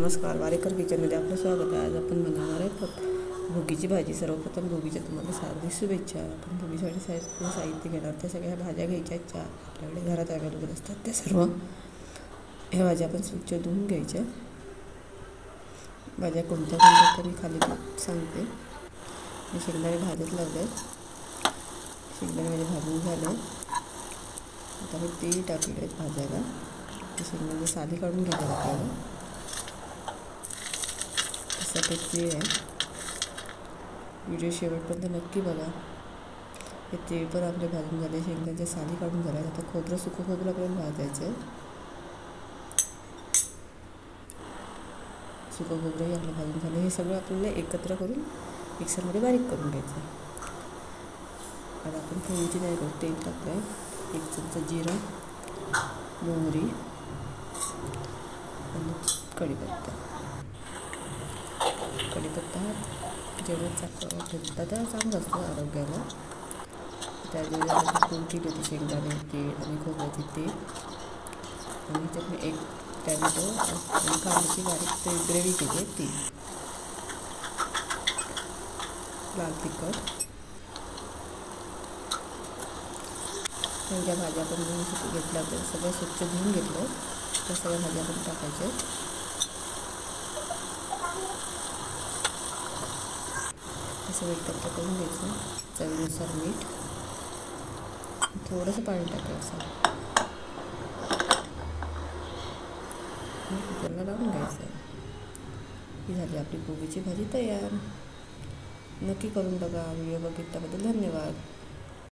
नमस्कार, वारेकर किचनमध्ये आपलं स्वागत आहे. आज आपण बनवणार आहे भोगीची भाजी. सर्वप्रथम भोगीच्या तुम्हाला हार्दिक शुभेच्छा. आपण भोगीसाठी साहित्य घेणार. त्या सगळ्या भाज्या घ्यायच्या ज्या आपल्याकडे घरात अवेलेबल असतात त्या सर्व. ह्या भाज्या आपण स्वच्छ धुवून घ्यायच्या. भाज्या कोणत्या कोणत्या मी खाली सांगते. मी शेंगदाणे भाजत लावले. शेंगदाणे माझे भाजून झाले. आता मी तेल टाकले आहेत भाजायला. शेंगदाणे साली काढून घ्यायला आपल्याला. असा ते तीळ आहे. व्हिडिओ शेवटपर्यंत नक्की बघा. हे तीळ पण आपले भाजून झाले. शेंगदाण्याच्या साली काढून झाल्या. आता खोबरं, सुकं खोबरं आपल्याला भाजायचं आहे. सुकं खोबरंही आपलं भाजून झालं. हे सगळं आपल्याला एकत्र करून मिक्सरमध्ये बारीक करून घ्यायचं आहे. आता आपण फोडणीची नाही करू. तेल टाकलं आहे. 1 चमचा जिरं, मोहरी आणि कढीपत्ता. जेवढं घेतला तर चांगलं असतं आरोग्याला. त्यावेळी आपण फोडणी केली होती शेंगदाणे, तेल आणि खोबऱ्याची तेल. आणि त्यात मी 1 टॅमॅटो आणि कांद्याची बारीक ग्रेव्ही केली आहे ती. लाल तिखट. ज्या भाज्या आपण धुवून घेतल्या होत्या सगळ्या स्वच्छ धुवून घेतलं. त्या सगळ्या भाज्या आपण टाकायच्या. असं एकत्र करून घ्यायचं. चवीनुसार मीठ, थोडंसं पाणी टाकायचं. कुकरला लावून घ्यायचं. ही झाली आपली भोगीची भाजी तयार. नक्की करून बघा. व्हिडिओ बघितल्याबद्दल धन्यवाद.